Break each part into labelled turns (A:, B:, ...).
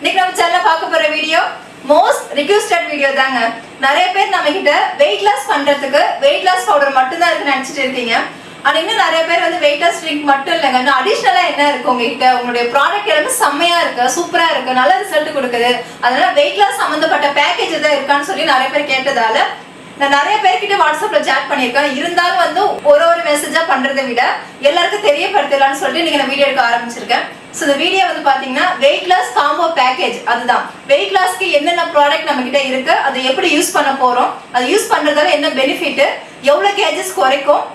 A: இன்னைக்கு நம்ம சேனல்ல பார்க்க போற வீடியோ மோஸ்ட் ரிக்வெஸ்டட் வீடியோ தாங்க. நிறைய பேர் நம்ம கிட்ட வெயிட் லாஸ் பண்றதுக்கு வெயிட் லாஸ் பவுடர் மட்டும் தான் இருக்குன்னு நினைச்சிட்டு இருக்கீங்க. ஆனா இன்னும் நிறைய பேர் வந்து வெயிட் லாஸ் ட்ரிங்க் மட்டும் இல்லைங்க, இன்னும் அடிஷனலா என்ன இருக்கு உங்ககிட்ட, உங்களுடைய ப்ராடக்ட் எல்லாமே செம்மையா இருக்கு, சூப்பரா இருக்கு, நல்ல ரிசல்ட் கொடுக்குது, அதனால வெயிட் லாஸ் சம்பந்தப்பட்ட பேக்கேஜ் தான் இருக்கான்னு சொல்லி நிறைய பேர் கேட்டதால நான் நிறைய பேர்கிட்ட வாட்ஸ்அப்ல சேட் பண்ணியிருக்கேன். இருந்தாலும் வந்து ஒரு மெசேஜா பண்றதை விட எல்லாருக்கும் தெரியப்படுத்தலாம்னு சொல்லிட்டு நீங்க நான் வீடியோ எடுக்க ஆரம்பிச்சிருக்கேன். ஸோ இந்த வீடியோ வந்து பாத்தீங்கன்னா வெயிட் லாஸ் காம்போ பேக்கேஜ். அதுதான் வெயிட் லாஸ்க்கு என்னென்ன ப்ராடக்ட் நம்ம கிட்ட இருக்கு, அதை எப்படி யூஸ் பண்ண போறோம், அதை யூஸ் பண்றதால என்ன பெனிஃபிட், எவ்வளவு கேஜஸ் குறைக்கும்,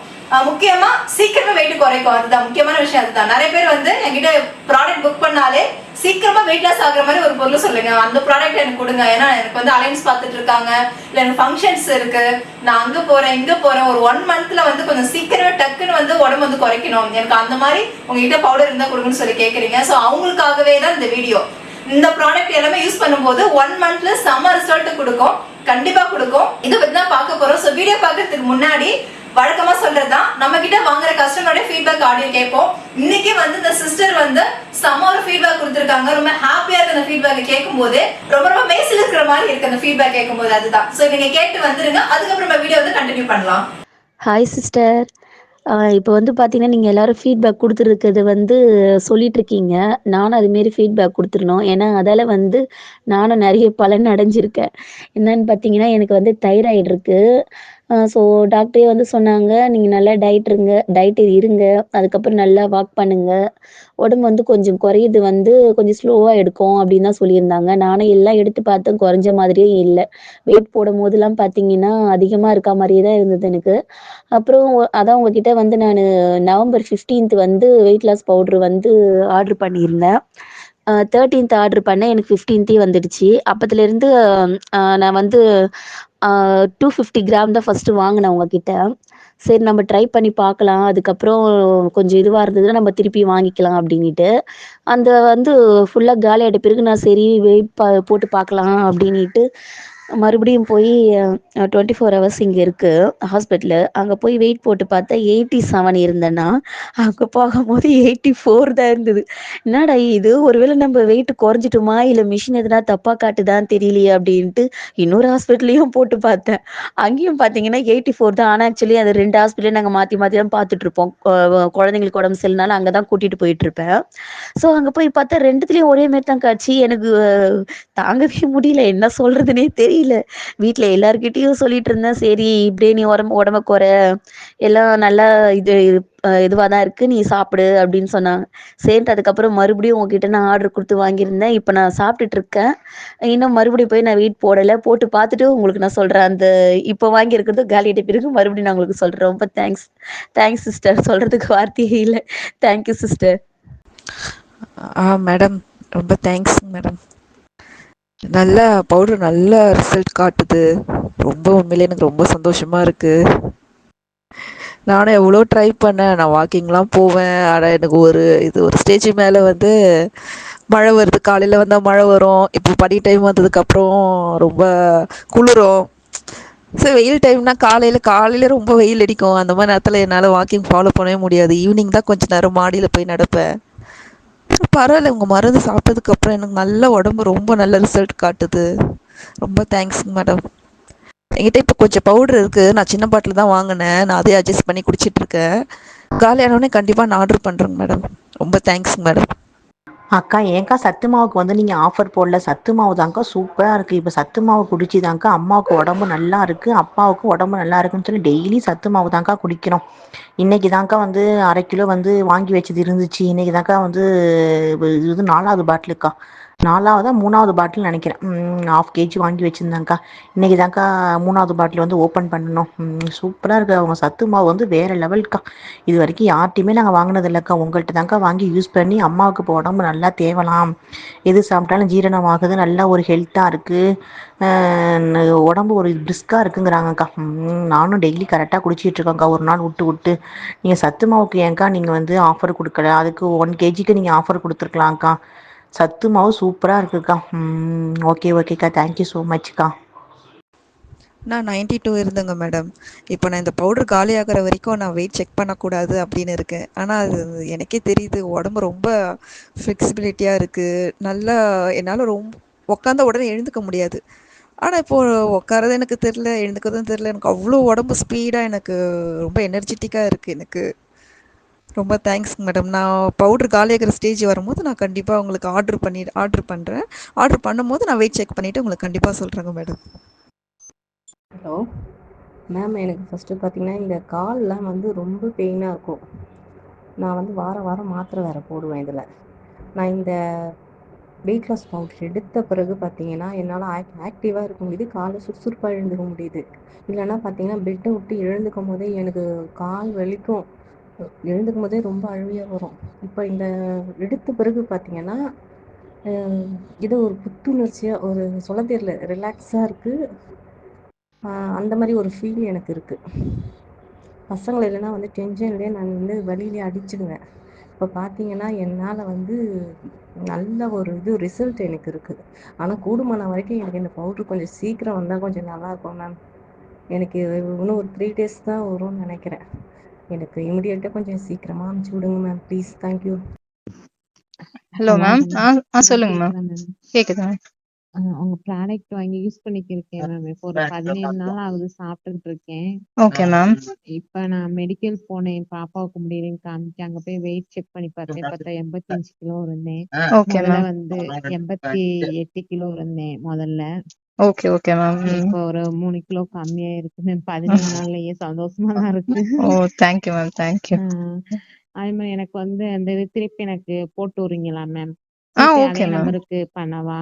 A: முக்கியமா சீக்கிரமா வெயிட் குறைக்கும். அதுதான் முக்கியமான விஷயம். அதுதான் நிறைய பேர் வந்து என்கிட்ட ப்ராடக்ட் புக் பண்ணாலே சீக்கிரமா வெயிட் லாஸ் ஆகுற மாதிரி ஒரு பொருள் சொல்லுங்க, அந்த ப்ராடக்ட் எனக்கு கொடுங்க, ஏன்னா எனக்கு வந்து அலைன்ஸ் பார்த்துட்டு இருக்காங்க, இல்லை எனக்கு ஃபங்க்ஷன்ஸ் இருக்கு, நான் அங்கே போறேன் இங்கே போறேன், ஒரு 1 மந்த்ல வந்து கொஞ்சம் சீக்கிரமா டக்குன்னு வந்து உடம்பு வந்து குறைக்கணும், எனக்கு அந்த மாதிரி உங்ககிட்ட பவுடர் இருந்தா கொடுங்கன்னு சொல்லி கேட்குறீங்க. ஸோ அவங்களுக்காகவே தான் இந்த வீடியோ. இந்த ப்ராடக்ட் எல்லாமே யூஸ் பண்ணும்போது 1 மந்த்ல செம்ம ரிசல்ட் கொடுக்கும், கண்டிப்பா கொடுக்கும். இதை பத்தி தான் பார்க்க போறோம். ஸோ வீடியோ பார்க்கறதுக்கு முன்னாடி வழக்கமா சொல்றதுதான், நம்ம கிட்ட வாங்குற கஸ்டமரோட ஃபீட்பேக் ஆடியோ கேட்போம். இன்னைக்கு வந்து இந்த சிஸ்டர் வந்து செம்ம ஒரு ஃபீட்பேக் கொடுத்துருக்காங்க. ரொம்ப ஹாப்பியா இருக்கு அந்த ஃபீட்பேக் கேட்கும் போது, ரொம்ப மேசில் இருக்கிற மாதிரி இருக்கு அந்த ஃபீட்பேக் கேட்கும் போது. அதுதான். ஸோ நீங்க கேட்டு வந்துருங்க, அதுக்கப்புறம் வீடியோ வந்து கண்டினியூ பண்ணலாம்.
B: Hi sister. இப்போ வந்து பார்த்தீங்கன்னா நீங்கள் எல்லோரும் ஃபீட்பேக் கொடுத்துருக்கிறது வந்து சொல்லிகிட்ருக்கீங்க. நானும் அதுமாரி ஃபீட்பேக் கொடுத்துருந்தோம். ஏன்னா அதால் வந்து நானும் நிறைய பலன் அடைஞ்சிருக்கேன். என்னன்னு பார்த்தீங்கன்னா எனக்கு வந்து தைராய்டு இருக்குது. ஸோ டாக்டரே வந்து சொன்னாங்க, நீங்கள் நல்லா டயட்டு இருங்க, அதுக்கப்புறம் நல்லா வாக் பண்ணுங்கள், உடம்பு வந்து கொஞ்சம் குறையுது வந்து கொஞ்சம் ஸ்லோவாக எடுக்கும் அப்படின்னு தான் சொல்லியிருந்தாங்க. நானும் எல்லாம் எடுத்து பார்த்தேன், குறைஞ்ச மாதிரியே இல்லை. வெயிட் போடும் போதெல்லாம் பார்த்தீங்கன்னா அதிகமாக இருக்க மாதிரியே தான் இருந்தது எனக்கு. அப்புறம் அதான் உங்ககிட்ட வந்து நான் நவம்பர் 15th வந்து வெயிட் லாஸ் பவுட்ரு வந்து ஆர்டர் பண்ணியிருந்தேன். 13th ஆர்டர் பண்ணேன், எனக்கு 15th வந்துடுச்சு. அப்பத்துலேருந்து நான் வந்து 250 கிராம் தான் ஃபஸ்ட்டு வாங்கினேன் உங்ககிட்ட. சரி நம்ம ட்ரை பண்ணி பார்க்கலாம், அதுக்கப்புறம் கொஞ்சம் இதுவாக இருந்ததுன்னா நம்ம திருப்பி வாங்கிக்கலாம் அப்படின்ட்டு. அந்த வந்து ஃபுல்லாக காலி ஆகிட்ட பிறகு நான் சரி வெயிட் போட்டு பார்க்கலாம் அப்படின்ட்டு மறுபடியும் போய் 24 ஹவர்ஸ் இங்கே இருக்குது ஹாஸ்பிட்டலு, அங்கே போய் வெயிட் போட்டு பார்த்தா 87 இருந்தேன்னா, அங்கே போகும்போது 84 தான் இருந்தது. என்னடா இது, ஒருவேளை நம்ம வெயிட் குறைஞ்சிட்டுமா இல்லை மிஷின் எதுனா தப்பாக காட்டுதான்னு தெரியலையே அப்படின்ட்டு இன்னொரு ஹாஸ்பிட்டலையும் போட்டு பார்த்தேன். அங்கேயும் பார்த்தீங்கன்னா 84 தான். ஆனால் ஆக்சுவலி அது 2 ஹாஸ்பிட்டலையும் நாங்கள் மாற்றி மாற்றி தான் பார்த்துட்டு இருப்போம். குழந்தைங்களுக்கு உடம்பு சரியில்லைனாலும் அங்கே தான் கூட்டிகிட்டு போயிட்டு இருப்பேன். ஸோ அங்கே போய் பார்த்தா 2துலேயும் ஒரே மாதிரி தான் காட்சி. எனக்கு தாங்கவே முடியல, என்ன சொல்றதுன்னே தெரியல. வீட்டில் எல்லார்கிட்டையும் சொல்லிட்டு இருந்தேன், சரி இப்படியே நீ உடம்ப குறை, எல்லாம் நல்லா இதுவாக தான் இருக்குது, நீ சாப்பிடு அப்படின்னு சொன்னாங்க. சரின்ட்டு அதுக்கப்புறம் மறுபடியும் உங்ககிட்ட நான் ஆர்டர் கொடுத்து வாங்கியிருந்தேன். இப்போ நான் சாப்பிட்டுட்டு இருக்கேன். இன்னும் மறுபடியும் போய் நான் வெயிட் போடலை, போட்டு பார்த்துட்டு உங்களுக்கு நான் சொல்கிறேன். அந்த இப்போ வாங்கியிருக்கிறது காலியாகிட்ட பிறகு மறுபடியும் நான் உங்களுக்கு சொல்கிறேன். ரொம்ப தேங்க்ஸ் சிஸ்டர், சொல்கிறதுக்கு வார்த்தையே இல்லை. Thank you sister.
C: மேடம் ரொம்ப தேங்க்ஸ் மேடம். நல்ல பவுடர் நல்ல ரிசல்ட் காட்டுது. ரொம்ப உண்மையிலே எனக்கு ரொம்ப சந்தோஷமாக இருக்குது. நானும் எவ்வளோ ட்ரை பண்ணேன், நான் வாக்கிங்லாம் போவேன். ஆனால் எனக்கு ஒரு ஸ்டேஜ் மேலே வந்து மழை வருது, காலையில் வந்தால் மழை வரும், இப்போ பனி டைம் வந்ததுக்கப்புறம் ரொம்ப குளிரும். சரி வெயில் டைம்னா காலையில் ரொம்ப வெயில் அடிக்கும், அந்த மாதிரி நேரத்தில் என்னால் வாக்கிங் ஃபாலோ பண்ணவே முடியாது. ஈவினிங் தான் கொஞ்சம் நேரம் மாடியில் போய் நடப்பேன். பரவாயில்ல, உங்கள் மருந்து சாப்பிட்டதுக்கப்புறம் எனக்கு நல்ல உடம்பு ரொம்ப நல்ல ரிசல்ட் காட்டுது. ரொம்ப தேங்க்ஸுங்க மேடம். என்கிட்ட இப்போ கொஞ்சம் பவுடர் இருக்குது, நான் சின்ன பாட்டில் தான் வாங்கினேன், நான் அதே அட்ஜஸ்ட் பண்ணி குடிச்சிட்ருக்கேன். காலியானோடனே கண்டிப்பாக நான் ஆர்டர் பண்ணுறேங்க மேடம். ரொம்ப தேங்க்ஸுங்க மேடம்.
D: அக்கா, ஏன்க்கா சத்து மாவுக்கு வந்து நீங்கள் ஆஃபர் போடல? சத்து மாவு தாங்க்கா சூப்பராக இருக்குது. இப்போ சத்து மாவு குடிச்சிதாங்க்கா அம்மாவுக்கு உடம்பு நல்லா இருக்குது, அப்பாவுக்கு உடம்பு நல்லா இருக்குன்னு சொல்லி டெய்லி சத்து மாவு தாங்க்கா குடிக்கிறோம். இன்றைக்கி தாங்க்கா வந்து 1/2 கிலோ வந்து வாங்கி வச்சது இருந்துச்சு. இன்றைக்கி தாங்க்கா வந்து இது 4வது பாட்டிலுக்கா, 3வது பாட்டில் நினைக்கிறேன். 1/2 kg வாங்கி வச்சுருந்தாங்க்கா. இன்றைக்கி தாங்க்கா 3வது பாட்டில் வந்து ஓப்பன் பண்ணணும். சூப்பராக இருக்குது. அவங்க சத்து மாவு வந்து வேறு லெவலுக்கா. இது வரைக்கும் யார்ட்டையுமே நாங்கள் வாங்கினது இல்லைக்கா, உங்கள்கிட்ட தாங்க்கா வாங்கி யூஸ் பண்ணி அம்மாவுக்கு இப்போ உடம்பு நல்லா தேவலாம், எது சாப்பிட்டாலும் ஜீரணம் ஆகுது, நல்லா ஒரு ஹெல்த்தாக இருக்குது, உடம்பு ஒரு பிரிஸ்காக இருக்குங்கிறாங்கக்கா. நானும் டெய்லி கரெக்டாக குடிச்சிட்ருக்கேங்க்கா, ஒரு நாள் விட்டு விட்டு. நீங்கள் சத்து மாவுக்கு ஏங்க்கா நீங்கள் வந்து ஆஃபர் கொடுக்கல? அதுக்கு 1 kgக்கு நீங்கள் ஆஃபர் கொடுத்துருக்கலாம்க்கா. சத்து மாவு சூப்பராக இருக்குக்கா. ஓகேக்கா, தேங்க்யூ ஸோ மச்க்கா.
C: நான் 92 இருந்தேங்க மேடம். இப்போ நான் இந்த பவுடர் காலியாகிற வரைக்கும் நான் வெயிட் செக் பண்ணக்கூடாது அப்படின்னு இருக்கேன். ஆனால் அது எனக்கே தெரியுது உடம்பு ரொம்ப ஃப்ளெக்சிபிலிட்டியாக இருக்குது. நல்லா என்னால் ரொம்ப உட்காந்தா உடனே எழுந்துக்க முடியாது. ஆனால் இப்போது உட்காரது எனக்கு தெரில, எழுந்துக்கிறதும் தெரில. எனக்கு அவ்வளோ உடம்பு ஸ்பீடாக எனக்கு ரொம்ப எனர்ஜெட்டிக்காக இருக்குது எனக்கு. ரொம்ப தேங்க்ஸ்ங்க மேடம். நான் பவுடர் காலியாகிற ஸ்டேஜ் வரும்போது நான் கண்டிப்பாக உங்களுக்கு ஆர்டர் பண்ணுறேன். ஆர்டர் பண்ணும்போது நான் வெயிட் செக் பண்ணிவிட்டு உங்களுக்கு கண்டிப்பாக சொல்கிறேங்க மேடம்.
E: ஹலோ மேம், எனக்கு ஃபஸ்ட்டு பார்த்தீங்கன்னா இந்த கால்லாம் வந்து ரொம்ப பெயினாக இருக்கும். நான் வந்து வாரம் வாரம் மாத்திரை வேறு போடுவேன் இதில். நான் இந்த வெயிட் லாஸ் பவுடர் எடுத்த பிறகு பார்த்தீங்கன்னா என்னால் ஆக்டிவாக இருக்க முடியுது, காலை சுறுசுறுப்பாக எழுந்துக்க முடியுது. இல்லைன்னா பார்த்தீங்கன்னா பெட்டை விட்டு எழுந்துக்கும் போதே எனக்கு கால் வலிக்கும், எழுந்துக்கும் போதே ரொம்ப அழுவியாக வரும். இப்போ இந்த எடுத்த பிறகு பார்த்தீங்கன்னா இது ஒரு புத்துணர்ச்சியாக, ஒரு சொல்ல தெரியல, ரிலாக்ஸாக இருக்குது. அந்த மாதிரி ஒரு ஃபீல் எனக்கு இருக்குது. பசங்களை இல்லைன்னா வந்து டென்ஷன்லேயே நான் வந்து வலியிலே அடிச்சிடுவேன். இப்போ பார்த்தீங்கன்னா என்னால் வந்து நல்ல ஒரு ரிசல்ட் எனக்கு இருக்குது. ஆனால் கூடுமான வரைக்கும் எனக்கு இந்த பவுட்ரு கொஞ்சம் சீக்கிரம் வந்தால் கொஞ்சம் நல்லாயிருக்கும் மேம். எனக்கு இன்னும் ஒரு 3 days தான் வரும்னு நினைக்கிறேன். எனக்கு இமிடியேட்டாக கொஞ்சம் சீக்கிரமாக அனுப்பிச்சி விடுங்க ma'am, please. Thank you.
F: Hello
G: hello
F: ma'am.
G: Ma'am,
F: சொல்லுங்க மேம்.
G: கேக்குதா மேம்?
F: கேக்குது மேம்.
G: உங்க ப்ராடக்ட் வாங்கி யூஸ் பண்ணிட்டு இருக்கேன் மேம். இப்போ ஒரு 17 நாள் ஆகுது சாப்பிட்டுட்டு இருக்கேன்.
F: Okay ma'am.
G: இப்ப நான் மெடிக்கல் போனேன், பாப்பாவுக்கு முடியலன்னு காமிச்சு அங்க போய் வெயிட் செக் பண்ணி பார்த்தேன். பார்த்தா 85 கிலோ இருந்தேன்.
F: ஓகே
G: முதல்ல
F: மேம்.
G: வந்து 88 கிலோ இருந்தேன் முதல்ல.
F: Okay okay ma'am.
G: இப்போ ஒரு 3 கிலோ கம்மியா இருக்கு மேம். 17 நாள்லயே சந்தோஷமா தான் இருக்கு.
F: ஓ தேங்க்யூ மேம், தேங்க்யூ.
G: அதே மாதிரி எனக்கு வந்து அந்த இது திருப்பி எனக்கு போட்டு விடுறீங்களா மேம்? திருப்பி
F: ஓகே
G: அதே
F: மேம்.
G: நம்பருக்கு பண்ணவா?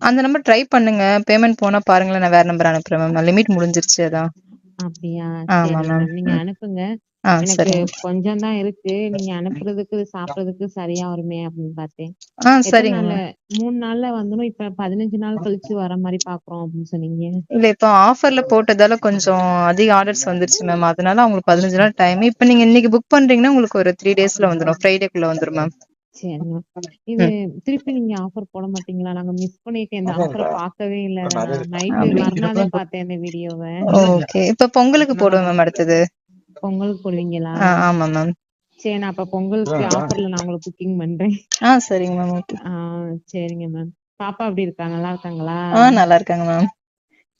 F: அந்த நம்பர் ட்ரை பண்ணுங்க. பேமெண்ட் போனா பாருங்களேன், நான் வேற நம்பர் அனுப்புறேன் மேம். லிமிட் முடிஞ்சிருச்சு அதான்.
G: அப்படியா?
F: ஆமா
G: சரி
F: மேம்.
G: மேம், நீங்க அனுப்புங்க. எனக்கு
F: சரிங்க.
G: கொஞ்சம் தான் இருக்கு. நீங்க அனுப்புறதுக்கு சாப்பிடுறதுக்கு சரியா வருமே அப்படின்னு பார்த்தேன். எத்தனை
F: சரிங்க
G: நாள்ல?
F: மேம்.
G: 3 நாள்ல வந்துடும். இப்ப 15 நாள் கழிச்சு வர மாதிரி பாக்குறோம் அப்படின்னு சொன்னீங்க.
F: இல்ல இப்போ ஆஃபர்ல போட்டதால கொஞ்சம் அதிக ஆர்டர்ஸ் வந்துருச்சு மேம். அதனால உங்களுக்கு 15 நாள் டைம். இப்போ நீங்க இன்னைக்கு புக் பண்றீங்கன்னா உங்களுக்கு ஒரு 3 டேஸ்ல வந்துடும். ஃப்ரைடேக்குள்ள வந்துடும் மேம்.
G: சரி மேம். இது திருப்பி நீங்க ஆஃபர் போட மாட்டீங்களா? நாங்க மிஸ் பண்ணிட்டேன், இந்த ஆஃபரை பார்க்கவே இல்லை. நான் நைட்டு
F: அப்படி.
G: மறுநாளே பார்த்தேன் இந்த வீடியோவை.
F: ஓகே. இப்ப பொங்கலுக்கு போடுவேன் மேம் அடுத்தது.
G: பொங்கலுக்கு போடுவீங்களா?
F: ஆமா மேம்.
G: சரி, நான் அப்ப பொங்கலுக்கு ஆஃபர்ல நான் உங்களுக்கு புக்கிங் பண்றேன்.
F: சரிங்க மேம். ஓகே.
G: சரிங்க மேம். பாப்பா எப்படி இருக்கா? நல்லா இருக்காங்களா?
F: நல்லா இருக்காங்க மேம்.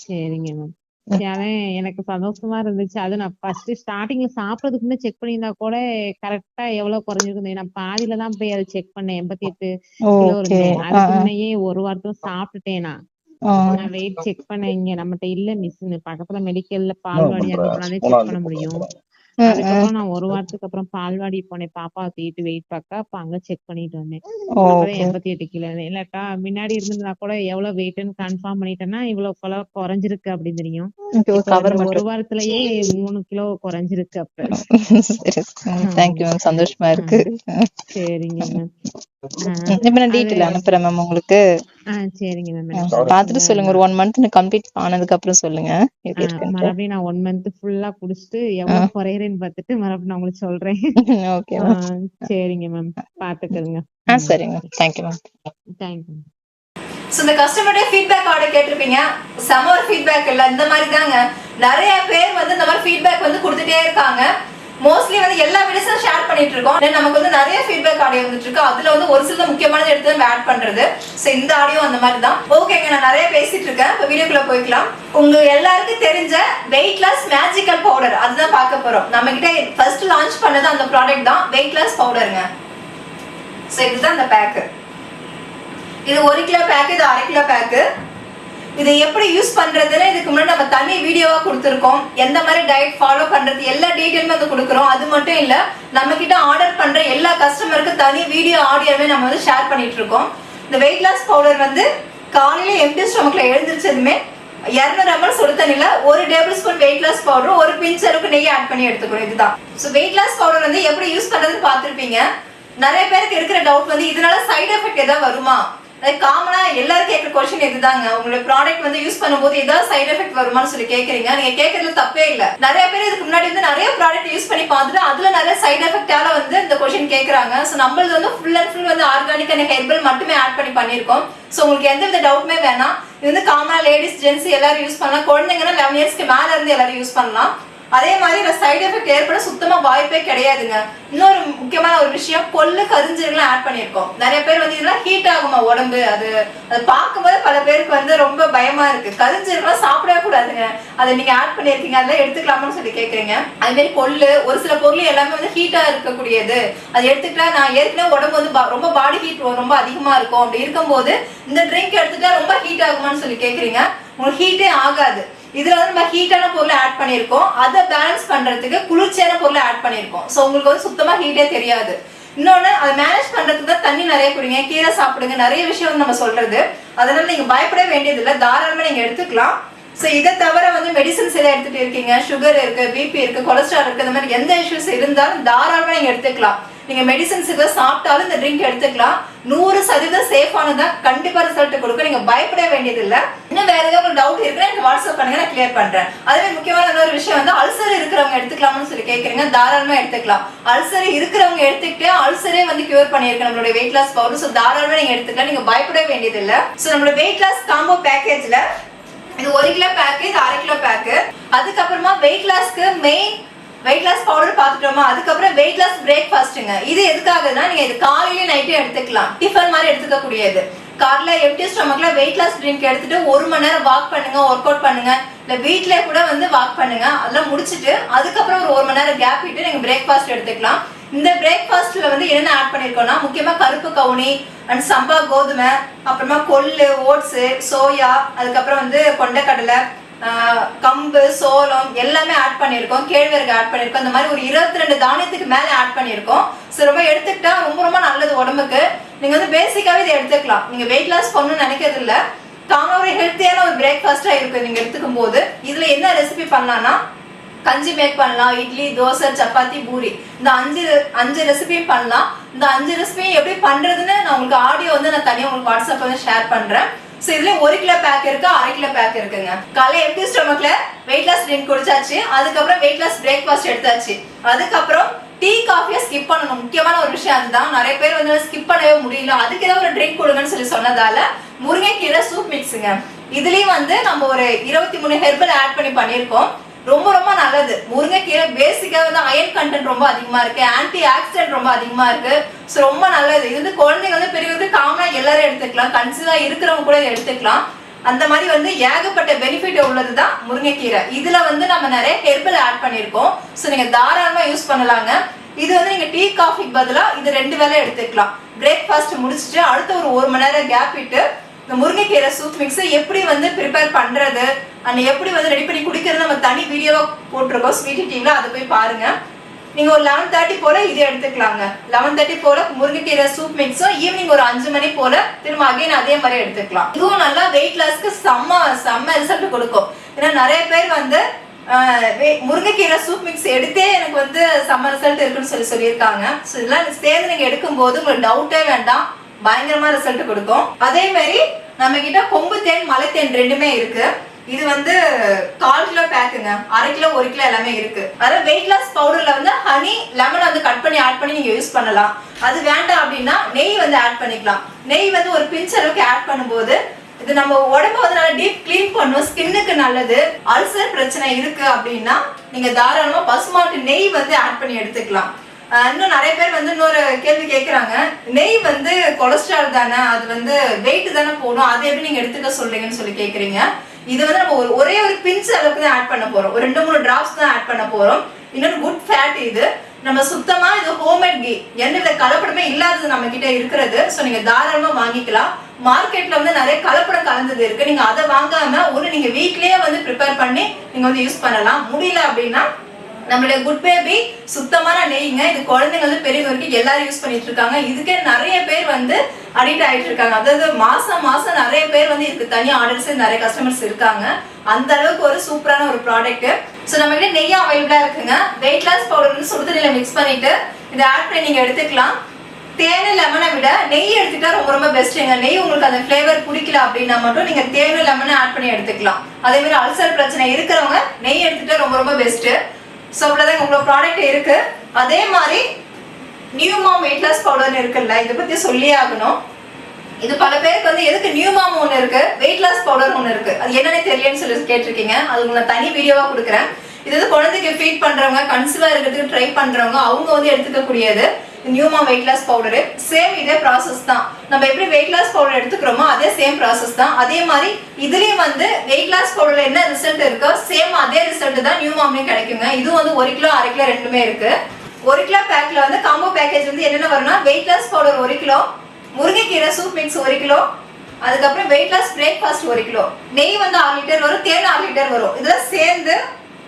G: சரிங்க மேம். சரி, அதான் எனக்கு சந்தோஷமா இருந்துச்சு. அது நான் ஃபர்ஸ்ட் ஸ்டார்டிங்ல சாப்பிடறதுக்கு முன்ன செக் பண்ணியிருந்தா கூட கரெக்டா எவ்வளவு குறைஞ்சிருக்கும். நான் பாதியில தான் போய் அதை செக் பண்ணேன். 88 கிலோ
F: ஓகே.
G: இருந்தேன். அதுக்கு முன்னையே ஒரு வாரத்துல சாப்பிட்டுட்டேன். நான் வெயிட் செக் பண்ண இங்க நம்மகிட்ட இல்ல மிஸ், பக்கத்துல மெடிக்கல்ல பால்வாடி அங்க போனாலே செக் பண்ண முடியும். அதுக்கப்புறம் நான் ஒரு வாரத்துக்கு அப்புறம் பால்வாடி போனேன், பாப்பா தூக்கிட்டு வெயிட் பார்க்க. அப்ப அங்க செக் பண்ணிட்டு வந்தேன். அப்பதான் 88 கிலோ. இல்லாட்டா முன்னாடி இருந்திருந்தா கூட எவ்வளவு வெயிட்னு கன்ஃபார்ம் பண்ணிட்டேன்னா இவ்வளவு கிலோ குறைஞ்சிருக்கு அப்படின்னு தெரியும். இப்போ இந்த ஒரு வாரத்திலேயே 3 கிலோ குறைஞ்சிருக்கு. அப்ப
F: தேங்க்யூ மேம், சந்தோஷமா இருக்கு.
G: சரிங்க மேம்.
F: இப்ப நான் டீடைல் அனுப்புறேன் மேம் உங்களுக்கு.
G: சரிங்க மேம்.
F: பாத்துட்டு சொல்லுங்க. ஒரு 1 மந்த் கம்ப்ளீட் ஆனதுக்கு அப்புறம் சொல்லுங்க எப்படி இருக்கு.
G: மறுபடியும் நான் 1 மந்த் ஃபுல்லா குடிச்சிட்டு எவ்வளவு குறையறேன்னு பார்த்துட்டு மறுபடியும் நான் உங்களுக்கு சொல்றேன்.
F: ஓகே.
G: சரிங்க மேம், பாத்துக்கோங்க.
F: சரிங்க. Thank you ma'am.
G: தேங்க்யூ.
A: ஸோ இந்த கஸ்டமருடைய ஃபீட்பேக் ஆர்டர் கேட்டிருப்பீங்க. செம ஒரு ஃபீட்பேக் இல்லை, இந்த மாதிரி தாங்க நிறைய பேர் வந்து இந்த மாதிரி ஃபீட்பேக் வந்து கொடுத்துட்டே இருக்காங்க. மோஸ்ட்லி வந்து எல்லா வீடியோஸும் ஷேர் பண்ணிட்டு இருக்கோம். நமக்கு வந்து நிறைய ஃபீட்பேக் ஆடியோ வந்துட்டு இருக்கு. அதுல வந்து ஒரு சில முக்கியமானது எடுத்து நம்ம ஆட் பண்றது. ஸோ இந்த ஆடியோ அந்த மாதிரி தான். ஓகேங்க, நான் நிறைய பேசிட்டு இருக்கேன். இப்போ வீடியோக்குள்ள போய்க்கலாம். உங்க எல்லாருக்கும் தெரிஞ்ச வெயிட் லாஸ் மேஜிக்கல் பவுடர் அதுதான் பார்க்க போறோம். நம்ம கிட்ட ஃபர்ஸ்ட் லான்ச் பண்ணது அந்த ப்ராடக்ட் தான் வெயிட் லாஸ் பவுடருங்க. ஸோ இதுதான் அந்த பேக்கு. இது 1 கிலோ பேக்கு, இது 1/2 கிலோ பேக்கு. இதை எப்படி யூஸ் பண்றதுன்னு இதுக்கு முன்னாடி நம்ம தனி வீடியோவா கொடுத்துருக்கோம். எந்த மாதிரி டயட் ஃபாலோ பண்றது எல்லா டீட்டெயிலுமே வந்து கொடுக்குறோம். அது மட்டும் இல்ல, நம்ம கிட்ட ஆர்டர் பண்ற எல்லா கஸ்டமருக்கு தனி வீடியோ ஆடியோவே நம்ம வந்து ஷேர் பண்ணிட்டு இருக்கோம். இந்த வெயிட் லாஸ் பவுடர் வந்து காலையில எம்டி ஸ்டொமக்ல எழுந்திரிச்சதுமே 200 ml சுடு தண்ணியில 1 table spoon weight loss powder, 1 pinch அளவுக்கு நெய் ஆட் பண்ணி எடுத்துக்கணும். இதுதான். ஸோ வெயிட் லாஸ் பவுடர் வந்து எப்படி யூஸ் பண்றதுன்னு பார்த்துருப்பீங்க. நிறைய பேருக்கு இருக்கிற டவுட் வந்து இதனால சைடு எஃபெக்ட் ஏதாவது வருமா? காமனா எல்லாரும் கேட்கிற கொஸ்டின் இதுதாங்க. உங்களுடைய ப்ராடக்ட் வந்து யூஸ் பண்ணும்போது ஏதாவது சைடு எஃபெக்ட் வருமானு சொல்லி கேட்கறீங்க. நீங்க கேட்கறதுல தப்பே இல்ல. நிறைய பேர் இதுக்கு முன்னாடி வந்து நிறைய ப்ராடக்ட் யூஸ் பண்ணி பார்த்துட்டு அதுல நிறைய சைடு எஃபெக்டால வந்து இந்த கொஸ்டின் கேட்கறாங்க. ஸோ நம்மளது வந்து ஃபுல் அண்ட் ஃபுல் வந்து ஆர்கானிக் அண்ட் ஹெர்பல் மட்டுமே ஆட் பண்ணி பண்ணிருக்கோம். ஸோ உங்களுக்கு எந்த வித டவுட்மே வேணாம். இது வந்து காமனா லேடிஸ் ஜென்ஸ் எல்லாரும் யூஸ் பண்ணலாம். குழந்தைங்கன்னா 11 இயர்ஸ்க்கு மேல இருந்து எல்லாரும் யூஸ் பண்ணலாம். அதே மாதிரி இந்த சைடு எஃபெக்ட் ஏற்பட சுத்தமா வாய்ப்பே கிடையாதுங்க. இன்னொரு முக்கியமான ஒரு விஷயம், கொள்ளு கரிஞ்சீரகம் ஆட் பண்ணியிருக்கோம். நிறைய பேர் வந்து இதெல்லாம் ஹீட் ஆகுமா உடம்பு, அது பார்க்கும்போது பல பேருக்கு வந்து ரொம்ப பயமா இருக்கு. கரிஞ்சீரகம் சாப்பிடவே கூடாதுங்க, அதை நீங்க ஆட் பண்ணியிருக்கீங்க, அதெல்லாம் எடுத்துக்கலாமான்னு சொல்லி கேட்குறீங்க. அதே மாதிரி கொள்ளு ஒரு சில பொருள் எல்லாமே வந்து ஹீட்டா இருக்கக்கூடியது, அது எடுத்துக்கிட்டா நான் ஏற்கனவே உடம்பு வந்து ரொம்ப பாடி ஹீட் ரொம்ப அதிகமா இருக்கும். அப்படி இருக்கும்போது இந்த ட்ரிங்க் எடுத்துட்டா ரொம்ப ஹீட் ஆகுமான்னு சொல்லி கேட்குறீங்க. உங்களுக்கு ஹீட்டே ஆகாது. இதுல வந்து நம்ம ஹீட்டான பொருளை ஆட் பண்ணியிருக்கோம். அதை பேலன்ஸ் பண்றதுக்கு குளிர்ச்சியான பொருளை ஆட் பண்ணியிருக்கோம். ஸோ உங்களுக்கு வந்து சுத்தமா ஹீட்டே தெரியாது. இன்னொன்னு, அதை மேனேஜ் பண்றதுக்கு தான் தண்ணி நிறைய குடிங்க, கீரை சாப்பிடுங்க, நிறைய விஷயம் வந்து நம்ம சொல்றது. அதனால நீங்க பயப்பட வேண்டியது இல்லை, தாராளமா நீங்க எடுத்துக்கலாம். ஸோ இதை தவிர வந்து மெடிசன்ஸ் எல்லாம் எடுத்துட்டு இருக்கீங்க, சுகர் இருக்கு, பிபி இருக்கு, கொலஸ்ட்ரால் இருக்கு, இந்த மாதிரி எந்த இஷ்யூஸ் இருந்தாலும் தாராளமா நீங்க எடுத்துக்கலாம். நீங்க மெடிசன்ஸ் இதை சாப்பிட்டாலும் இந்த ட்ரிங்க் எடுத்துக்கலாம். 100% சேஃபானதா, கண்டிப்பா ரிசல்ட் கொடுக்கும். நீங்க பயப்பட வேண்டியது இல்லை. இன்னும் வேற ஏதாவது உங்களுக்கு டவுட் இருக்குன்னா எனக்கு வாட்ஸ்அப் பண்ணுங்க, நான் கிளியர் பண்றேன். அதே முக்கியமான இன்னொரு விஷயம் வந்து, அல்சர் இருக்கிறவங்க எடுத்துக்கலாம்னு சொல்லி கேட்குறீங்க. தாராளமா எடுத்துக்கலாம். அல்சர் இருக்கிறவங்க எடுத்துக்கிட்டே அல்சரே வந்து கியூர் பண்ணியிருக்கு நம்மளோட வெயிட் லாஸ் பவுடர். ஸோ தாராளமா நீங்க எடுத்துக்கலாம், நீங்க பயப்பட வேண்டியது இல்லை. ஸோ நம்மளோட வெயிட் லாஸ் காம்போ பேக்கேஜ்ல இது 1 கிலோ பேக்கு, இது 1/2 கிலோ பேக்கு. அதுக்கப்புறமா வெயிட் லாஸ்க்கு மெயின் வெயிட் லாஸ் பவுடர் பார்த்துட்டோமா, அதுக்கப்புறம் வெயிட் லாஸ் பிரேக்ஃபாஸ்ட்டுங்க. இது எதுக்காகனா, நீங்க இது காலையில நைட்டே எடுத்துக்கலாம், டிஃபன் மாதிரி எடுத்துக்க கூடியது. காலைல எம்டி ஸ்டொமக்ல வெயிட் லாஸ் ட்ரிங்க் எடுத்துட்டு 1 மணி நேரம் வாக் பண்ணுங்க, ஒர்க் அவுட் பண்ணுங்க, இல்ல வீட்லயே கூட வந்து வாக் பண்ணுங்க. அதெல்லாம் முடிச்சுட்டு அதுக்கப்புறம் ஒரு 1 மணி நேரம் கேப் விட்டு நீங்க பிரேக்ஃபாஸ்ட் எடுத்துக்கலாம். இந்த பிரேக்ஃபாஸ்ட்ல வந்து என்ன ஆட் பண்ணிருக்கோம்னா, முக்கியமா கருப்பு கவுனி அண்ட் சம்பா கோதுமை, அப்புறமா கொள்ளு, ஓட்ஸ், சோயா, அதுக்கப்புறம் வந்து கொண்டைக்கடலை, கம்பு, சோளம் எல்லாமே ஆட் பண்ணியிருக்கோம். கேழ்வரகு ஆட் பண்ணியிருக்கோம். இந்த மாதிரி ஒரு 22 தானியத்துக்கு மேலே ஆட் பண்ணியிருக்கோம். ஸோ ரொம்ப எடுத்துக்கிட்டா ரொம்ப ரொம்ப நல்லது உடம்புக்கு. நீங்க வந்து பேசிக்காவே இதை எடுத்துக்கலாம். நீங்க வெயிட் லாஸ் பண்ணணும்னு நினைக்கிறது இல்லை, தாங்க ஒரு ஹெல்த்தியான ஒரு பிரேக்ஃபாஸ்டா இருக்கு நீங்க எடுத்துக்கும் போது. இதுல என்ன ரெசிபி பண்ணலாம்னா, கஞ்சி மேக் பண்ணலாம், இட்லி, தோசை, சப்பாத்தி, பூரி, இந்த 5 ரெசிபியும் பண்ணலாம். இந்த 5 ரெசிபியும் எப்படி பண்றதுன்னு நான் உங்களுக்கு ஆடியோ வந்து நான் தனியாக உங்களுக்கு வாட்ஸ்அப்ல வந்து ஷேர் பண்றேன். ஸோ இதுல 1 கிலோ பேக் இருக்கு, 1/2 கிலோ பேக் இருக்குங்க. காலை எம்டி ஸ்டொமக்ல வெயிட் லாஸ் ட்ரிங்க் குடிச்சாச்சு, அதுக்கப்புறம் வெயிட் லாஸ் பிரேக்ஃபாஸ்ட் எடுத்தாச்சு. அதுக்கப்புறம் டீ காஃபியை ஸ்கிப் பண்ணணும். முக்கியமான ஒரு விஷயம் அதுதான். நிறைய பேர் வந்து ஸ்கிப் பண்ணவே முடியல, அதுக்கு ஏதாவது ஒரு ட்ரிங்க் கொடுங்கன்னு சொல்லி சொன்னதால முருங்கைக்கீரை சூப் மிக்ஸுங்க. இதுலயும் வந்து நம்ம ஒரு 23 ஹெர்பல் ஆட் பண்ணியிருக்கோம். ரொம்ப ரொம்ப நல்லது. முருங்கைக்கீரை பேசிக்கா வந்து அயன் கண்டென்ட் ரொம்ப அதிகமா இருக்கு, ஆன்டி ஆக்சிடென்ட் ரொம்ப அதிகமா இருக்கு. ஸோ ரொம்ப நல்லது. இது வந்து குழந்தைங்க வந்து பெரியவங்க காமனா எல்லாரும் எடுத்துக்கலாம், கன்சீவா இருக்கிறவங்க கூட எடுத்துக்கலாம். அந்த மாதிரி வந்து ஏகப்பட்ட பெனிஃபிட் உள்ளதுதான் முருங்கைக்கீரை. இதுல வந்து நம்ம நிறைய ஹெர்பல் ஆட் பண்ணியிருக்கோம். ஸோ நீங்க தாராளமா யூஸ் பண்ணலாங்க. இது வந்து நீங்க டீ காஃபிக்கு பதிலா இது 2 வேளை எடுத்துக்கலாம். பிரேக்ஃபாஸ்ட் முடிச்சுட்டு அடுத்த ஒரு 1 மணி நேரம் கேப் விட்டு இந்த முருங்கைக்கீரை சூப் மிக்ஸ் எப்படி வந்து ப்ரிப்பேர் பண்றது அண்ட் எப்படி வந்து ரெடி பண்ணி குடிக்கிறது நம்ம தனி வீடியோவா போட்டிருக்கோம் ஸ்வீட்டி டிவில, அதை போய் பாருங்க. நீங்க ஒரு 11:30 போல இது எடுத்துக்கலாங்க. 11:30 போல முருங்கைக்கீரை சூப் மிக்ஸும், ஈவினிங் ஒரு 5 மணி போல திரும்ப அகைன் அதே மாதிரி எடுத்துக்கலாம். இதுவும் நல்லா வெயிட் லாஸ்க்கு செம்ம ரிசல்ட் கொடுக்கும். ஏன்னா நிறைய பேர் வந்து முருங்கைக்கீரை சூப் மிக்ஸ் எடுத்தே எனக்கு வந்து செம்ம ரிசல்ட் இருக்குன்னு சொல்லியிருக்காங்க. ஸோ இதெல்லாம் சேர்ந்து நீங்க எடுக்கும் போது உங்களுக்கு டவுட்டே வேண்டாம், பயங்கரமா ரிசல்ட் கொடுக்கும். அதே மாதிரி நம்ம கிட்ட கொம்பு தேன், மலை தேன் 2மே இருக்கு. இது வந்து 1/4 கிலோ பேக்குங்க, 1/2 கிலோ 1 கிலோ எல்லாமே இருக்கு. அதாவது வெயிட் லாஸ் பவுடர்ல வந்து ஹனி, லெமன் வந்து கட் பண்ணி ஆட் பண்ணி நீங்க யூஸ் பண்ணலாம். அது வேண்டாம் அப்படின்னா நெய் வந்து ஆட் பண்ணிக்கலாம். நெய் வந்து ஒரு பிஞ்ச் அளவுக்கு ஆட் பண்ணும்போது இது நம்ம உடம்பு வந்து நல்லா டீப் கிளீன் பண்ணும், ஸ்கின்னுக்கு நல்லது. அல்சர் பிரச்சனை இருக்கு அப்படின்னா நீங்க தாராளமா பசுமாட்டு நெய் வந்து ஆட் பண்ணி எடுத்துக்கலாம். இன்னும் நிறைய பேர் வந்து இன்னொரு கேள்வி கேட்குறாங்க, நெய் வந்து கொலஸ்ட்ரால் தானே, அது வந்து வெயிட் தானே போடும், அதை எப்படி நீங்க எடுத்துக்க சொல்றீங்கன்னு சொல்லி கேட்குறீங்க. இது வந்து நம்ம ஒரே ஒரு பிஞ்ச் அளவுக்கு தான் ஆட் பண்ண போறோம், ஒரு 2-3 டிராப்ஸ் தான் ஆட் பண்ண போறோம். இன்னொரு குட் ஃபேட். இது நம்ம சுத்தமா இது ஹோம்மேட் கீ, எந்த கலப்படமே இல்லாதது நம்ம கிட்ட இருக்கிறது. ஸோ நீங்க தாராளமா வாங்கிக்கலாம். மார்க்கெட்ல வந்து நிறைய கலப்படம் கலந்தது இருக்கு, நீங்க அதை வாங்காம ஒன்று நீங்க வீட்லயே வந்து ப்ரிப்பேர் பண்ணி நீங்க வந்து யூஸ் பண்ணலாம். முடியல அப்படின்னா நம்மளுடைய குட் பேபி சுத்தமான நெய்ங்க. இது குழந்தைங்க வந்து பெரியவங்க வரைக்கும் எல்லாரும் யூஸ் பண்ணிட்டு இருக்காங்க. இதுக்கே நிறைய பேர் வந்து அடிக்ட் ஆயிட்டு இருக்காங்க. அதாவது மாசம் நிறைய பேர் வந்து இதுக்கு தனியா ஆர்டர்ஸ், நிறைய கஸ்டமர்ஸ் இருக்காங்க. அந்த அளவுக்கு ஒரு சூப்பரான ஒரு ப்ராடக்ட். ஸோ நம்ம கிட்ட நெய்யா அவைலபிளா இருக்குங்க. வெயிட் லாஸ் பவுடர் வந்து சுடுதண்ணில மிக்ஸ் பண்ணிட்டு இதை ஆட் பண்ணி நீங்க எடுத்துக்கலாம். தேனு லெமனை விட நெய் எடுத்துக்கிட்டா ரொம்ப ரொம்ப பெஸ்ட்டுங்க. நெய் உங்களுக்கு அந்த ஃப்ளேவர் பிடிக்கல அப்படின்னா மட்டும் நீங்க தேனு லெமனை ஆட் பண்ணி எடுத்துக்கலாம். அதே மாதிரி அல்சர் பிரச்சனை இருக்கிறவங்க நெய் எடுத்துக்கிட்டா ரொம்ப ரொம்ப பெஸ்ட். ஸோ அவ்வளோதான் உங்களோட ப்ராடக்ட் இருக்கு. அதே மாதிரி நியூ மாம் வெயிட் லாஸ் பவுடர்னு இருக்குல்ல, இதை பற்றி சொல்லி ஆகணும். இது பல பேருக்கு வந்து எதுக்கு நியூ மாம் ஒன்று இருக்கு, வெயிட் லாஸ் பவுடர் ஒன்று இருக்கு, அது என்னன்னே தெரியலன்னு சொல்லி கேட்டிருக்கீங்க. அது உங்களுக்கு தனி வீடியோவா கொடுக்குறேன். இது வந்து குழந்தைக்கு ஃபீட் பண்றவங்க, கன்சீவா இருக்கிறதுக்கு ட்ரை பண்றவங்க அவங்க வந்து எடுத்துக்க கூடியது நியூமா வெயிட் லாஸ் பவுடரு. சேம் இதே ப்ராசஸ் தான். நம்ம எப்படி வெயிட் லாஸ் பவுடர் எடுத்துக்கிறோமோ அதே சேம் ப்ராசஸ் தான். அதே மாதிரி இதுலயும் வந்து வெயிட் லாஸ் பவுடர்ல என்ன ரிசல்ட் இருக்கோ சேம் அதே ரிசல்ட் தான் நியூ மாம்லயும் கிடைக்குங்க. இது வந்து 1 கிலோ 1/2 கிலோ ரெண்டுமே இருக்கு. 1 கிலோ பேக்ல வந்து காம்போ பேக்கேஜ் வந்து என்னென்ன வரும்னா, வெயிட் லாஸ் பவுடர் 1 கிலோ, முருங்கைக்கீரை சூப் மிக்ஸ் 1 கிலோ, அதுக்கப்புறம் வெயிட் லாஸ் பிரேக்ஃபாஸ்ட் 1 கிலோ, நெய் வந்து 6 லிட்டர் வரும், தேன் 6 லிட்டர் வரும். இதெல்லாம் சேர்ந்து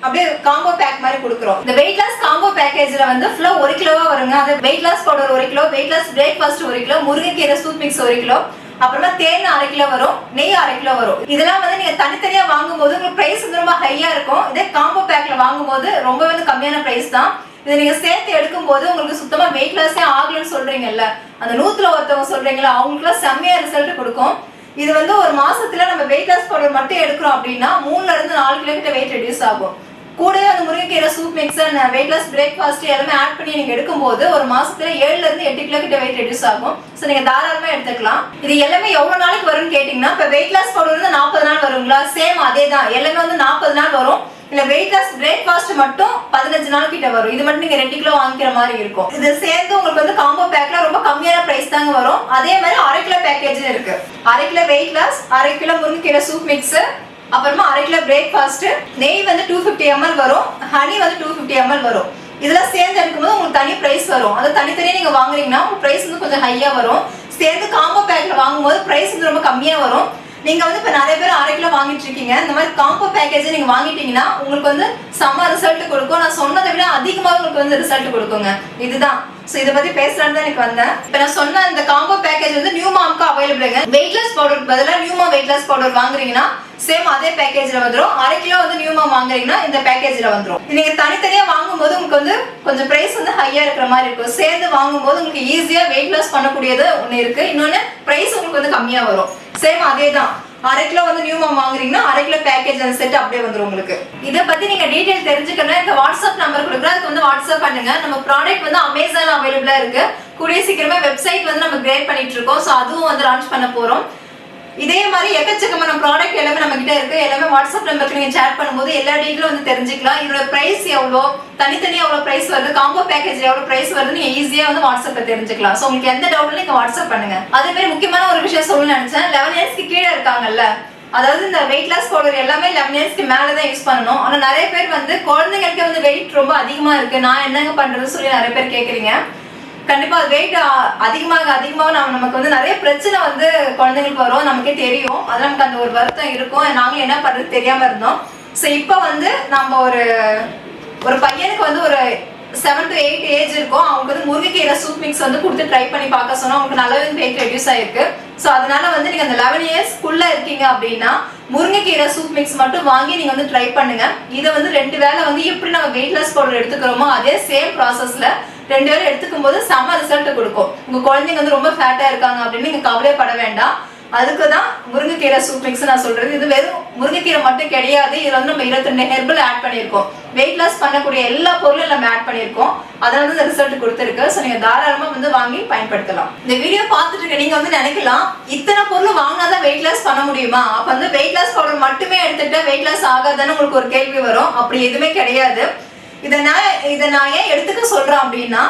A: அப்படியே காம்போ பேக் மாதிரி கொடுக்குறோம். இந்த வெயிட் லாஸ் காம்போ பேக்கேஜ்ல வந்து ஃபுல்லா 1 கிலோவா வருங்க. அது weight loss powder 1 kilo, weight loss breakfast 1 kilo, முருங்கைக்கீரை சூப் மிக்ஸ் 1 கிலோ, அப்புறமா தேன் 1/2 கிலோ வரும், நெய் 1/2 கிலோ வரும். இதெல்லாம் வந்து நீங்க தனித்தனியா வாங்கும்போது உங்களுக்கு பிரைஸ் வந்து ரொம்ப ஹையா இருக்கும். இதே காம்போ பேக்ல வாங்கும்போது ரொம்ப வந்து கம்மியான பிரைஸ் தான். இதை நீங்க சேர்த்து எடுக்கும் போது உங்களுக்கு சுத்தமா வெயிட் லாஸே ஆகலன்னு சொல்றீங்கல்ல, அந்த 100ல ஒருத்தவங்க சொல்றீங்களா, அவங்களுக்குலாம் செம்மையா ரிசல்ட் கொடுக்கும். இது வந்து ஒரு மாசத்துல நம்ம வெயிட் லாஸ் பவுடர் மட்டும் எடுக்கிறோம் அப்படின்னா 3ல இருந்து 4 கிலோ கிட்ட வெயிட் ரெடியூஸ் ஆகும். கூடவே அந்த முருங்கைக்கீரை soup mix and weight loss breakfast எல்லாமே ஆட் பண்ணி நீங்க எடுக்கும்போது ஒரு மாசத்துல 7ல இருந்து 8 கிலோ கிட்ட வெயிட் ரெடியூஸ் ஆகும். ஸோ நீங்க தாராளமா எடுத்துக்கலாம். இது எல்லாமே எவ்வளவு நாளைக்கு வரும்னு கேட்டீங்கன்னா, இப்போ வெயிட் லாஸ் பவுடர் வந்து 40 நாள் வருங்களா, சேம் அதே தான். எல்லாமே வந்து 40 நாள் வரும். இல்ல வெயிட் லாஸ் பிரேக்ஃபாஸ்ட் மட்டும் 15 நாள் கிட்ட வரும். இது மட்டும் நீங்க 2 கிலோ வாங்கிக்கிற மாதிரி இருக்கும். இது சேர்ந்து உங்களுக்கு வந்து காம்போ பேக்ல ரொம்ப கம்மியான பிரைஸ் தாங்க வரும். அதே மாதிரி 1/2 கிலோ பேக்கேஜ் இருக்கு. 1/2 கிலோ வெயிட் லாஸ், 1/2 கிலோ முருங்கைக்கீரை சூப் மிக்ஸ், அப்புறமா 1/2 கிலோ பிரேக்ஃபாஸ்ட், நெய் வந்து 250 ml வரும், ஹனி வந்து 250 ml வரும். இதெல்லாம் சேர்ந்து எடுக்கும்போது உங்களுக்கு தனி பிரைஸ் வரும். அது தனித்தனியா நீங்க வாங்குறீங்கன்னா உங்களுக்கு பிரைஸ் வந்து கொஞ்சம் ஹையா வரும். சேர்ந்து காம்போ பேக்ல வாங்கும்போது பிரைஸ் வந்து ரொம்ப கம்மியா வரும். நீங்க வந்து இப்ப நிறைய பேர் 1/2 கிலோ வாங்கிட்டு இருக்கீங்க. இந்த மாதிரி காம்போ பேக்கேஜ் நீங்க வாங்கிட்டீங்கன்னா உங்களுக்கு வந்து செம்ம ரிசல்ட் கொடுக்கும். நான் சொன்னதை விட அதிகமாக உங்களுக்கு வந்து ரிசல்ட் கொடுக்குங்க. இதுதான். சோ இத பத்தி பேசலாம்னு தான் எனக்கு வந்தேன். இப்ப நான் சொன்ன இந்த காம்போ பேக்கேஜ் வந்து நியூ மாம்க்கு அவைலபிள்ங்க. வெயிட் லாஸ் பவுடருக்கு பதிலா new mom weight loss powder வாங்குறீங்கன்னா சேம் அதே பேக்கேஜ்ல வந்துரும். 1/2 கிலோ வந்து நியூ மாம் வாங்குறீங்கன்னா இந்த பேக்கேஜ்ல வந்துரும். நீங்க தனித்தனியா வாங்கும்போது உங்களுக்கு வந்து கொஞ்சம் பிரைஸ் வந்து ஹையா இருக்கிற மாதிரி இருக்கும். சேர்ந்து வாங்கும்போது உங்களுக்கு ஈஸியா வெயிட் லாஸ் பண்ணக்கூடியது ஒன்னு இருக்கு. இன்னொன்னு பிரைஸ் உங்களுக்கு வந்து கம்மியா வரும். சேம் அதே தான். 1/2 கிலோ வந்து நியூ மாம் வாங்குறீங்கன்னா 1/2 கிலோ பேக்கேஜ் அந்த செட் அப்படியே வந்துரும் உங்களுக்கு. இத பத்தி நீங்க டீடைல் தெரிஞ்சுக்கணும். இந்த வாட்ஸ்அப் நம்பர் கொடுக்குறேன், அதுக்கு வந்து வாட்ஸ்அப் பண்ணுங்க. நம்ம ப்ராடக்ட் வந்து அமேசான்ல அவைலபிளா இருக்கு. கூடிய சீக்கிரமா வெப்சைட் வந்து நம்ம கிரியேட் பண்ணிட்டு இருக்கோம். சோ அதுவும் வந்து லான்ச் பண்ண போறோம். இதே மாதிரி எக்கச்சக்கமான ப்ராடக்ட் எல்லாமே நம்ம கிட்ட இருக்கு. எல்லாமே வாட்ஸ்அப் நம்பருக்கு நீங்க சேட் பண்ணும்போது எல்லா டீட்டெயிலும் வந்து தெரிஞ்சுக்கலாம். இதோட பிரைஸ் எவ்வளோ, தனித்தனியா எவ்வளவு பிரைஸ் வருது, காம்போ பேக்கேஜ் எவ்வளவு பிரைஸ் வருது நீங்க ஈஸியா வந்து வாட்ஸ்அப்ல தெரிஞ்சுக்கலாம். சோ உங்களுக்கு எந்த டவுட்ல நீங்க வாட்ஸ்அப் பண்ணுங்க. அதே மாதிரி முக்கியமான ஒரு விஷயம் சொல்லணும்னு நினைச்சேன். 11 இயர்ஸ்க்கு கீழே இருக்காங்கல்ல, அதாவது இந்த வெயிட் லாஸ் பவுடர் எல்லாமே 11 இயர்ஸ்க்கு மேல தான் யூஸ் பண்ணணும். ஆனா நிறைய பேர் வந்து குழந்தைங்களுக்கு வந்து வெயிட் ரொம்ப அதிகமா இருக்கு, நான் என்னங்க பண்றது சொல்லி நிறைய பேர் கேக்குறீங்க. கண்டிப்பா வெயிட் அதிகமாக நமக்கு வந்து நிறைய பிரச்சனை வந்து குழந்தைங்களுக்கு வரும், நமக்கே தெரியும். அது நமக்கு அந்த ஒரு வருத்தம் இருக்கும். நாங்களும் என்ன பண்றது தெரியாம இருந்தோம். ஸோ இப்போ வந்து நம்ம ஒரு பையனுக்கு வந்து ஒரு 7 to 8 ஏஜ் இருக்கும். அவங்களுக்கு வந்து முருங்கைக்கீரை சூப் மிக்ஸ் வந்து கொடுத்து ட்ரை பண்ணி பார்க்க சொன்னா அவங்களுக்கு நல்லாவே வெயிட் ரெடியூஸ் ஆயிருக்கு. ஸோ அதனால வந்து நீங்க அந்த 11 இயர்ஸ்க்குள்ள இருக்கீங்க அப்படின்னா முருங்கைக்கீரை சூப் மிக்ஸ் மட்டும் வாங்கி நீங்க வந்து ட்ரை பண்ணுங்க. இதை வந்து 2 வேளை வந்து எப்படி நம்ம வெயிட் லாஸ் பவுடர் எடுத்துக்கிறோமோ அதே சேம் ப்ராசஸ்ல 2 வேளை எடுத்துக்கும் போது செம்ம ரிசல்ட் கொடுக்கும். உங்க குழந்தைங்க வந்து ரொம்ப ஃபேட்டா இருக்காங்க அப்படின்னு நீங்க கவலைப்பட வேண்டாம். அதுக்குதான் முருங்கைக்கீரை சூப் மிக்ஸ் நான் சொல்றது. இது வெறும் முருங்கைக்கீரை மட்டும் கிடையாது. இதுல வந்து நம்ம 22 ஹெர்பல் ஆட் பண்ணியிருக்கோம். வெயிட் லாஸ் பண்ணக்கூடிய எல்லா பொருளும் நம்ம ஆட் பண்ணியிருக்கோம். அதனால வந்து ரிசல்ட் கொடுத்துருக்கு. ஸோ நீங்க தாராளமா வந்து வாங்கி பயன்படுத்தலாம். இந்த வீடியோ பார்த்துட்டு இருக்க நீங்க வந்து நினைக்கலாம், இத்தனை பொருள் வாங்கினாதான் வெயிட் லாஸ் பண்ண முடியுமா, அப்ப வந்து வெயிட் லாஸ் பவுடர் மட்டுமே எடுத்துட்டா வெயிட் லாஸ் ஆகாதான்னு உங்களுக்கு ஒரு கேள்வி வரும். அப்படி எதுவுமே கிடையாது. இதை நான் ஏன் எடுத்துக்க சொல்றேன் அப்படின்னா,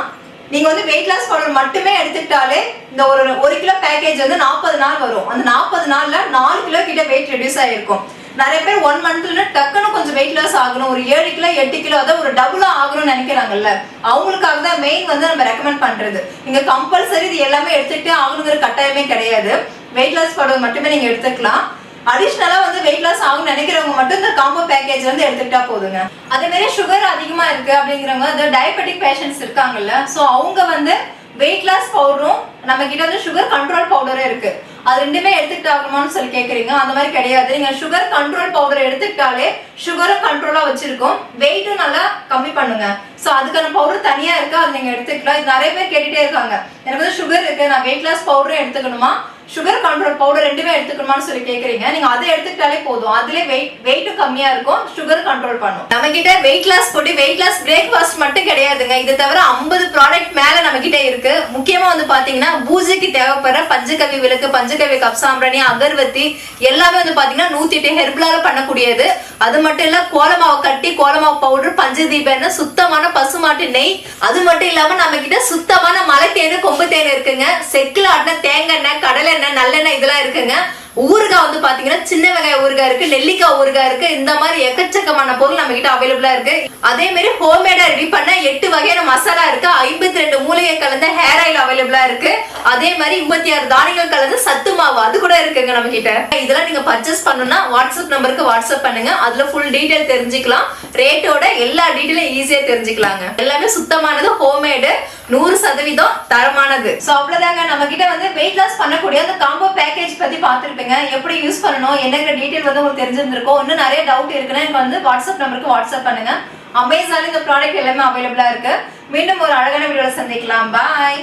A: நீங்க வந்து வெயிட் லாஸ் பவுடர் மட்டுமே எடுத்துக்கிட்டாலே இந்த ஒரு கிலோ பேக்கேஜ் வந்து 40 நாள் வரும். அந்த 40 நாள்ல 4 கிலோ கிட்ட வெயிட் ரெடியூஸ் ஆயிருக்கும். நிறைய பேர் 1 மந்த்ல டக்குன்னு கொஞ்சம் வெயிட் லாஸ் ஆகணும், ஒரு 7 கிலோ 8 கிலோ அதான் ஒரு டபுளா ஆகணும்னு நினைக்கிறாங்கல்ல, அவங்களுக்காக தான் மெயின் வந்து நம்ம ரெக்கமெண்ட் பண்றது. நீங்க கம்பல்சரி இது எல்லாமே எடுத்துட்டு ஆகணுங்கிற கட்டாயமே கிடையாது. வெயிட் லாஸ் பவுடர் மட்டுமே நீங்க எடுத்துக்கலாம். அடிஷனலா வந்து வெயிட் லாஸ் ஆகும் நினைக்கிறவங்க மட்டும் இந்த காம்போ பேக்கேஜ் வந்து எடுத்துக்கிட்டா போதுங்க. அதே மாதிரி சுகர் அதிகமா இருக்கு அப்படிங்கிறவங்க, அந்த டயபெட்டிக் பேஷண்ட்ஸ் இருக்காங்கல்ல, சோ அவங்க வந்து வெயிட் லாஸ் பவுடரும் நம்ம கிட்ட வந்து சுகர் கண்ட்ரோல் பவுடரும் இருக்கு. அது ரெண்டுமே எடுத்துக்கிட்டு ஆகணும்னு சொல்லி கேக்குறீங்க. அந்த மாதிரி கிடையாது. நீங்க சுகர் கண்ட்ரோல் பவுடர் எடுத்துக்கிட்டாலே சுகரும் கண்ட்ரோலா வச்சிருக்கோம், வெயிட்டும் நல்லா கம்மி பண்ணுங்க. சோ அதுக்கான பவுடர் தனியா இருக்கு, அது நீங்க எடுத்துக்கலாம். இது நிறைய பேர் கேட்டுட்டே இருக்காங்க, எனக்கு வந்து சுகர் இருக்கு, நான் வெயிட் லாஸ் பவுடரும் எடுத்துக்கணுமா, சுகர் கண்ட்ரோல் பவுடர் ரெண்டுமே எடுத்துக்கணுமான்னு சொல்லி கேக்குறீங்க. நீங்க அதை எடுத்துக்கிட்டாலே போதும். அதுல வெயிட்டும் கம்மியா இருக்கும், சுகர் கண்ட்ரோல் பண்ணும். நம்ம கிட்ட வெயிட் லாஸ் பொடி, வெயிட் லாஸ் பிரேக்ஃபாஸ்ட் மட்டும் கிடையாதுங்க. இது தவிர 50 ப்ராடக்ட் மேல நம்ம கிட்ட இருக்கு. முக்கியமா வந்து பாத்தீங்கன்னா பூஜைக்கு தேவைப்படுற பஞ்சகவி விளக்கு, பஞ்சகவி கப் சாம்பிராணி, அகர்வத்தி எல்லாமே வந்து பாத்தீங்கன்னா 108 ஹெர்பலால பண்ணக்கூடியது. அது மட்டும் இல்ல கோலமாவு கட்டி, கோலமாவு பவுடர், பஞ்சதீப எண்ணெய், சுத்தமான பசுமாட்டு நெய், அது மட்டும் இல்லாம நம்ம கிட்ட சுத்தமான மலை தேன், கொம்பு தேன் இருக்குங்க. செக்குல ஆட்டின தேங்காய் எண்ணெய், கடலை எண்ணெய், நல்லெண்ணெய் இதெல்லாம் இருக்குங்க. ஊறுகாய் வந்து பாத்தீங்கன்னா சின்ன வெங்காய ஊறுகாய் இருக்கு, நெல்லிக்காய் ஊறுகாய் இருக்கு. இந்த மாதிரி எக்கச்சக்கமான பொருள் நம்ம கிட்ட அவைலபிளா இருக்கு. அதே மாதிரி ஹோம்மேடா ரெடி பண்ண 8 வகையான மசாலா இருக்கு. 52 மூலிகை கலந்த ஹேர் ஆயில் அவைலபிளா இருக்கு. அதே மாதிரி 26 தானியங்கள் கலந்த சத்து மாவு அது கூட இருக்குங்க நம்ம கிட்ட. இதெல்லாம் நீங்க பர்ச்சேஸ் பண்ணணும்னா வாட்ஸ்அப் நம்பருக்கு வாட்ஸ்அப் பண்ணுங்க. அதுல ஃபுல் டீடைல் தெரிஞ்சுக்கலாம். ரேட்டோட எல்லா டீடைலும் ஈஸியா தெரிஞ்சுக்கலாங்க. எல்லாமே சுத்தமானது, ஹோம்மேடு, 100% தரமானது. சோ அவ்வளவுதாங்க. நம்ம கிட்ட வந்து வெயிட் லாஸ் பண்ணக்கூடிய அந்த காம்போ பேக்கேஜ் பத்தி பார்த்திருப்பீங்க. எப்படி யூஸ் பண்ணணும் என்னங்கிற டீடைல் வந்து உங்களுக்கு தெரிஞ்சிருந்திருக்கும். இன்னும் நிறைய டவுட் இருக்குன்னா எனக்கு வந்து வாட்ஸ்அப் நம்பருக்கு வாட்ஸ்அப் பண்ணுங்க. அமேசான்ல இந்த ப்ராடக்ட் எல்லாமே அவைலபிளா இருக்கு. மீண்டும் ஒரு அழகான வீடியோல சந்திக்கலாம். பாய்.